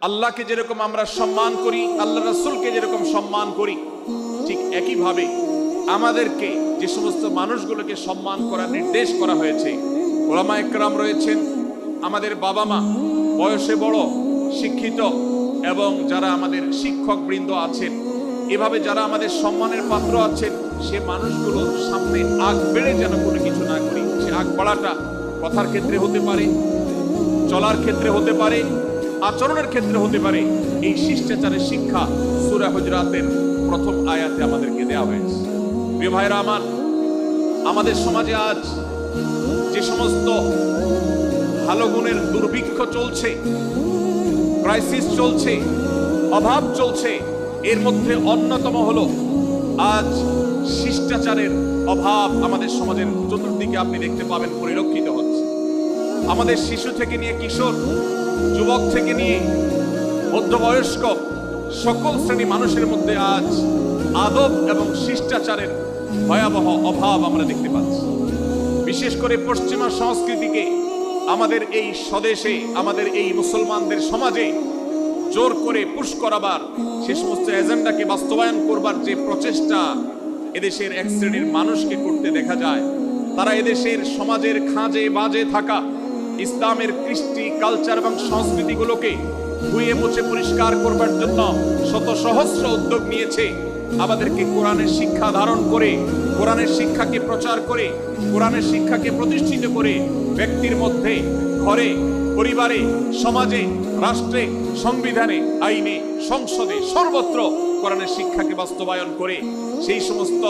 আল্লাহকে যেরকম আমরা সম্মান করি, আল্লাহ রাসূলকে যেরকম সম্মান করি, ঠিক একইভাবে আমাদেরকে যে সমস্ত মানুষগুলোকে সম্মান করার নির্দেশ করা হয়েছে, ওলামা একরাম রয়েছেন, আমাদের বাবা মা, বয়সে বড়, শিক্ষিত এবং যারা আমাদের শিক্ষক বৃন্দ আছেন, এভাবে যারা আমাদের সম্মানের পাত্র আছেন, সে মানুষগুলোর সামনে আগ বেড়ে যেন কোনো কিছু না করি। সে আগ বাড়াটা কথার ক্ষেত্রে হতে পারে, চলার ক্ষেত্রে হতে পারে, আচরণের ক্ষেত্রে হতে পারে। এই শিষ্টাচারের শিক্ষা সূরা হুজরাতের প্রথম আয়াতে আমাদেরকে দেওয়া হয়েছে। প্রিয় ভাইরা আমার, আমাদের সমাজে আজ যে সমস্ত ভালো গুণের দুর্ভিক্ষ চলছে, ক্রাইসিস চলছে, অভাব চলছে, এর মধ্যে অন্যতম হলো আজ শিষ্টাচারের অভাব। আমাদের সমাজের চতুর্দিকে আপনি দেখতে পাবেন পরিলক্ষিত হচ্ছে। আমাদের শিশু থেকে নিয়ে কিশোর, যুবক থেকে নিয়ে মধ্যবয়স্ক সকল শ্রেণী মানুষের মধ্যে আজ আদব এবং শিষ্টাচারের ভয়াবহ অভাব আমরা দেখতে পাচ্ছি। বিশেষ করে পশ্চিমা সংস্কৃতিকে আমাদের এই স্বদেশে, আমাদের এই মুসলমানদের সমাজে জোর করে পুশ করাবার, সে সমস্ত এজেন্ডাকে বাস্তবায়ন করবার যে প্রচেষ্টা এদেশের এক শ্রেণীর মানুষকে করতে দেখা যায়, তারা এদেশের সমাজের খাঁজে বাজে থাকা ইসলামের কৃষ্টি, কালচার এবং সংস্কৃতিগুলোকে ধুয়ে মুছে পরিষ্কার করবার জন্য শত সহস্র উদ্যোগ নিয়েছে। আমাদেরকে কোরআনের শিক্ষা ধারণ করে, কোরআনের শিক্ষাকে প্রচার করে, কোরআনের শিক্ষাকে প্রতিষ্ঠিত করে ব্যক্তির মধ্যে, ঘরে, পরিবারে, সমাজে, রাষ্ট্রে, সংবিধানে, আইনে, সংসদে, সর্বত্র কোরআনের শিক্ষাকে বাস্তবায়ন করে সেই সমস্ত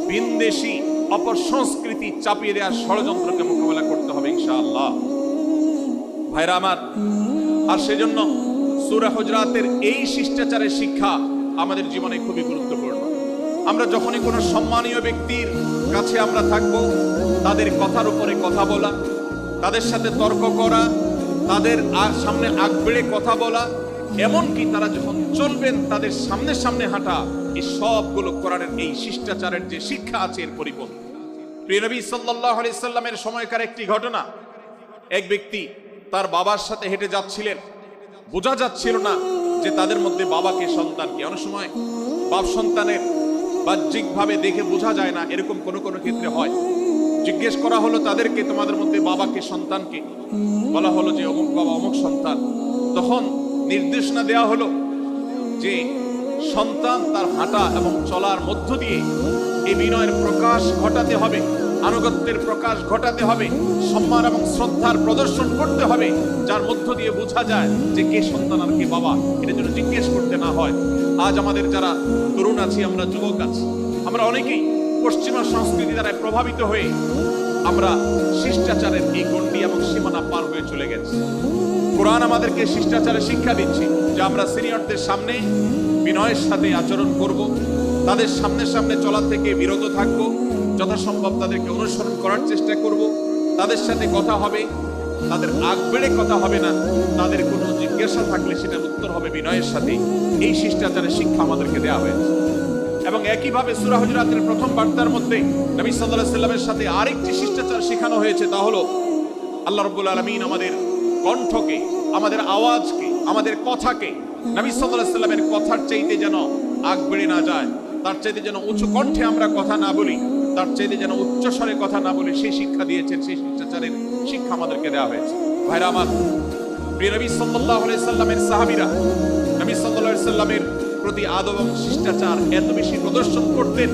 ভিনদেশী অপসংস্কৃতি চাপিয়ে দেওয়ার ষড়যন্ত্রকে মোকাবেলা করতে হবে ইনশাআল্লাহ। ভাইরা আমার, আর সেজন্য সূরা হুজরাতের এই শিষ্টাচারের শিক্ষা আমাদের জীবনে খুবই গুরুত্বপূর্ণ। আমরা যখনই কোনো সম্মানীয় ব্যক্তির কাছে আমরা থাকব, তাদের কথার উপরে কথা বলা, তাদের সাথে তর্ক করা, তাদের সামনে আগ বেড়ে কথা বলা, এমনকি তারা যখন চলবেন তাদের সামনে সামনে হাঁটা, এই সবগুলো কোরআনের এই শিষ্টাচারের যে শিক্ষা আছে এর পরিপন্থী। প্রিয় নবী সাল্লাল্লাহু আলাইহি সাল্লামের সময়কার একটি ঘটনা। এক ব্যক্তি তার বাবার সাথে হেঁটে যাচ্ছিলেন, বোঝা যাচ্ছিল না যে তাদের মধ্যে বাবাকে সন্তানকে। অনেক সময় বাপ সন্তানের বাহ্যিকভাবে দেখে বোঝা যায় না, এরকম কোনো কোনো ক্ষেত্রে হয়। জিজ্ঞেস করা হলো তাদেরকে, তোমাদের মধ্যে বাবাকে সন্তানকে? বলা হলো যে অমুক বাবা, অমুক সন্তান। তখন নির্দেশনা দেওয়া হলো যে সন্তান তার হাঁটা এবং চলার মধ্য দিয়ে এই বিনয়ের প্রকাশ ঘটাতে হবে, আনুগত্যের প্রকাশ ঘটাতে হবে, সম্মান এবং শ্রদ্ধার প্রদর্শন করতে হবে, যার মধ্য দিয়ে বোঝা যায় যে কে সন্তান আর কে বাবা। এটা যেন জিজ্ঞেস করতে না হয়। আজ আমাদের যারা তরুণ আছি, আমরা যুবক আছি, আমরা অনেকেই পশ্চিমা সংস্কৃতি দ্বারা প্রভাবিত হয়ে আমরা শিষ্টাচারের এই গণ্ডি এবং সীমানা পার হয়ে চলে গেছি। কোরআন আমাদেরকে শিষ্টাচারের শিক্ষা দিচ্ছে যে আমরা সিনিয়রদের সামনে বিনয়ের সাথে আচরণ করব, তাদের সামনে সামনে চলা থেকে বিরত থাকব, যথাসম্ভব তাদেরকে অনুসরণ করার চেষ্টা করব, তাদের সাথে কথা হবে, তাদের আগ বেড়ে কথা হবে না, তাদের কোনো জিজ্ঞাসা থাকলে সেটার উত্তর হবে বিনয়ের সাথে। এই শিষ্টাচারের শিক্ষা আমাদেরকে দেওয়া হয়েছে। এবং একইভাবে সূরা হুজরাতের প্রথম বার্তার মধ্যে নবী সাল্লাল্লাহু আলাইহি সাল্লামের সাথে আরেকটি শিষ্টাচার শেখানো হয়েছে, তা হলো আল্লাহ রাব্বুল আলামিন আমাদের কণ্ঠকে, আমাদের আওয়াজকে, আমাদের কথাকে নবী সাল্লাল্লাহু আলাইহি সাল্লামের কথার চাইতে যেন আগ বেড়ে না যায়, তার চাইতে যেন উঁচু কণ্ঠে আমরা কথা না বলি, তার চাইতে যেন উচ্চ স্বরে কথা না বলি, সেই শিক্ষা দিয়েছেন। সেই শিষ্টাচারের শিক্ষা আমাদেরকে দেওয়া হয়েছে। ভাইরা আমার, প্রিয় নবী সাল্লাল্লাহু আলাইহি সাল্লামের সাহাবীরা নবী সাল্লাল্লাহু আলাইহি সাল্লামের প্রতি আদব এবং শিষ্টাচার এত বেশি প্রদর্শন করতেন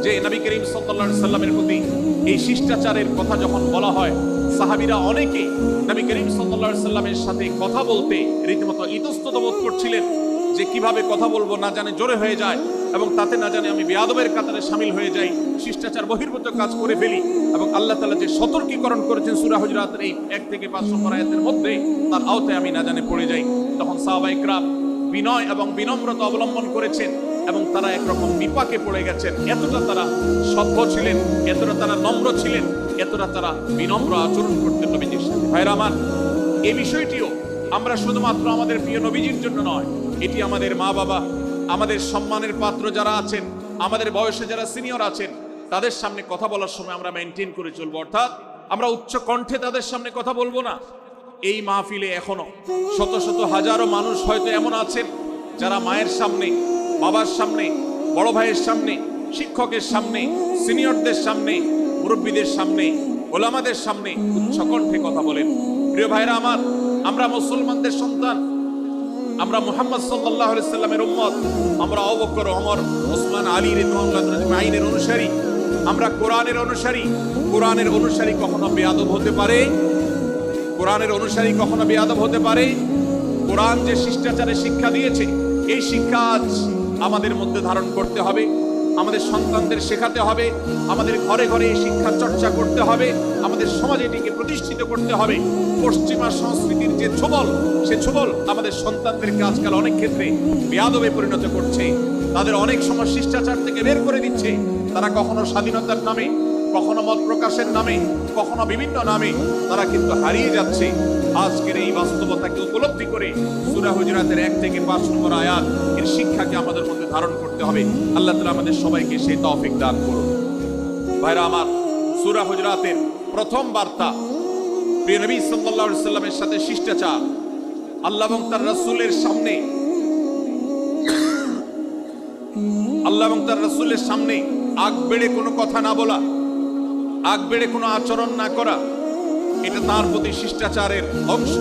যে নবী করিম সাল্লাল্লাহু আলাইহি সাল্লামের প্রতি এই শিষ্টাচারের কথা যখন বলা হয়, সাহাবীরা অনেকে নবী করিম সাল্লাল্লাহু আলাইহি সাল্লামের সাথে কথা বলতে রীতিমতো ইতস্তত বোধ করছিলেন যে কিভাবে কথা বলবো, না জানে জোরে হয়ে যায় এবং তাতে না জানে আমি বেয়াদবের কাতারে শামিল হয়ে যাই, শিষ্টাচার বহির্ভূত কাজ করে ফেলি। এবং আল্লাহ তাআলা যে সতর্কীকরণ করেছেন সূরা হুজরাতের এই 1 থেকে 5 নম্বর আয়াতের মধ্যে, তার আওতায় আমি না জানে পড়ে যাই। তখন সাহাবায়ে কেরাম বিনয় এবং বিনম্রতা অবলম্বন করেছেন এবং তারা একরকম বিপাকে পড়ে গেছেন। এতটা তারা সভ্য ছিলেন, এতটা তারা নম্র ছিলেন, এতটা তারা বিনম্র আচরণ করতেন নবীজির সাথে। ভাইরা আমার, এই বিষয়টিও আমরা শুধুমাত্র আমাদের প্রিয় নবীজির জন্য নয়, এটি আমাদের মা বাবা, আমাদের সম্মানের পাত্র যারা আছেন, আমাদের বয়সে যারা সিনিয়র আছেন, তাদের সামনে কথা বলার সময় আমরা মেনটেন করে চলবো। অর্থাৎ আমরা উচ্চ কণ্ঠে তাদের সামনে কথা বলবো না, এই মাহফিলে এখনো শত শত হাজারো মানুষ হয়তো এমন আছেন যারা মায়ের সামনে, বাবার সামনে, বড় ভাইয়ের সামনে, শিক্ষকের সামনে, সিনিয়রদের সামনে, মুরব্বীদের সামনে, ওলামাদের সামনে উচ্চ কণ্ঠে কথা বলেন। প্রিয় ভাইরা আমার, আমরা মুসলমানদের সন্তান, আমরা মুহাম্মদ সাল্লাল্লাহু আলাইহি সাল্লামের উম্মত, আমরা আবু বকর, ওমর, ওসমান, আলী রাদিয়াল্লাহু আজমাইনের অনুসারী, আমরা কোরআনের অনুসারী। কোরআনের অনুসারী কখনো বেয়াদব হতে পারে? কোরআনের অনুসারী কখনো বেয়াদব হতে পারে? কোরআন যে শিষ্টাচারের শিক্ষা দিয়েছে, এই শিক্ষা আজ আমাদের মধ্যে ধারণ করতে হবে, আমাদের সন্তানদের শেখাতে হবে, আমাদের ঘরে ঘরে এই শিক্ষা চর্চা করতে হবে, আমাদের সমাজে এটিকে প্রতিষ্ঠিত করতে হবে। পশ্চিমা সংস্কৃতির যে ছোবল, সে ছোবল আমাদের সন্তানদেরকে আজকাল অনেক ক্ষেত্রে বেয়াদবে পরিণত করছে, তাদের অনেক সময় শিষ্টাচার থেকে বের করে দিচ্ছে। তারা কখনো স্বাধীনতার নামে, কখনো মত প্রকাশের নামে, কখনো বিভিন্ন নামে তারা কিন্তু হারিয়ে যাচ্ছে। আজকের এই বাস্তবতাকে উপলব্ধি করে সূরা হুজুরাতের 1 থেকে 5 নম্বর আয়াত এর শিক্ষাকে আমাদের মধ্যে ধারণ করতে হবে। আল্লাহ তাআলা আমাদের সবাইকে সেই তৌফিক দান করুন। ভাইরা আমার, সূরা হুজুরাতের প্রথম বার্তা প্রিয় নবী সাল্লাল্লাহু আলাইহি সাল্লামের সাথে শিষ্টাচার। আল্লাহ এবং তার রাসূলের সামনে, আল্লাহ এবং তার রাসূলের সামনে আগ বেড়ে কোনো কথা না বলা, আগ বেড়ে কোনো আচরণ না করা, এটা তার প্রতি শিষ্টাচারের অংশ।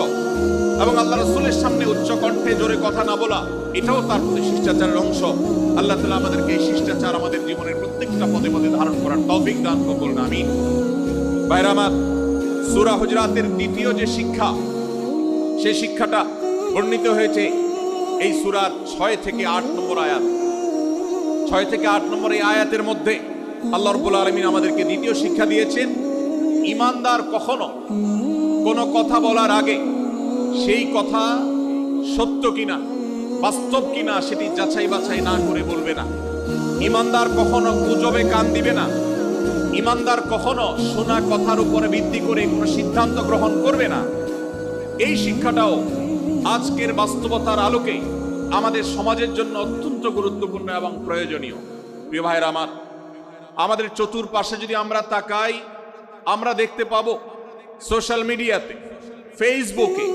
এবং আল্লাহ রাসূলের সামনে উচ্চ কণ্ঠে জোরে কথা না বলা, এটাও তার প্রতি শিষ্টাচারের অংশ। আল্লাহ তাআলা আমাদেরকে এই শিষ্টাচার আমাদের জীবনের প্রত্যেকটা পদে পদে ধারণ করার তৌফিক দান করুন, আমিন। ভাইরা আমার, সূরা হুজুরাতের দ্বিতীয় যে শিক্ষা, সেই শিক্ষাটা বর্ণিত হয়েছে এই সূরার 6 থেকে 8 নম্বর আয়াত। 6 থেকে 8 নম্বর এই আয়াতের মধ্যে আল্লাহ রাব্বুল আলামিন আমাদেরকে দ্বিতীয় শিক্ষা দিয়েছেন, ঈমানদার কখনো কোনো কথা বলার আগে সেই কথা সত্য কিনা, বাস্তব কিনা সেটি যাচাই বাছাই না করে বলবে না। ঈমানদার কখনো গুজবে কান দিবে না। ঈমানদার কখনো শোনা কথার উপরে ভিত্তি করে কোনো সিদ্ধান্ত গ্রহণ করবে না। এই শিক্ষাটাও আজকের বাস্তবতার আলোকে আমাদের সমাজের জন্য অত্যন্ত গুরুত্বপূর্ণ এবং প্রয়োজনীয়। প্রিয় ভাইরা আমার, আমাদের চতুর্পাশে যদি আমরা তাকাই, আমরা দেখতে পাবো সোশ্যাল মিডিয়াতে, ফেসবুকে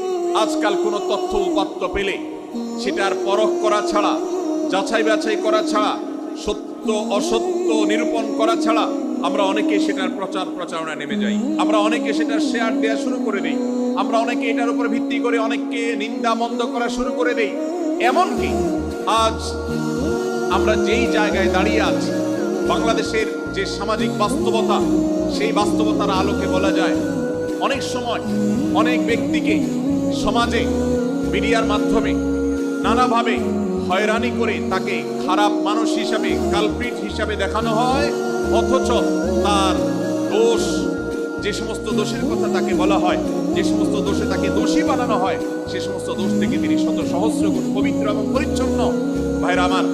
আজকাল কোনো তথ্য উপাত্ত পেলে সেটার পরখ করা ছাড়া, যাচাই বাছাই করা ছাড়া, সত্য অসত্য নিরূপণ করা ছাড়া আমরা অনেকে সেটার প্রচার প্রচারণা নেমে যাই। আমরা অনেকে সেটার শেয়ার দেওয়া শুরু করে দিই। আমরা অনেকে এটার উপর ভিত্তি করে অনেককে নিন্দা মন্দ করা শুরু করে দেই। এমনকি আজ আমরা যেই জায়গায় দাঁড়িয়ে আছি, বাংলাদেশের যে সামাজিক বাস্তবতা, সেই বাস্তবতার আলোকে বলা যায় অনেক সময় অনেক ব্যক্তিকে সমাজে মিডিয়ার মাধ্যমে নানাভাবে হয়রানি করে তাকে খারাপ মানুষ হিসাবে, কালপ্রিট হিসাবে দেখানো হয়, অথচ তার দোষ, যে সমস্ত দোষের কথা তাকে বলা হয়, যে সমস্ত দোষে তাকে দোষী বানানো হয়, সে সমস্ত দোষ থেকে তিনি শত সহস্র গুণ পবিত্র এবং পরিচ্ছন্ন। ভাইরা আমার,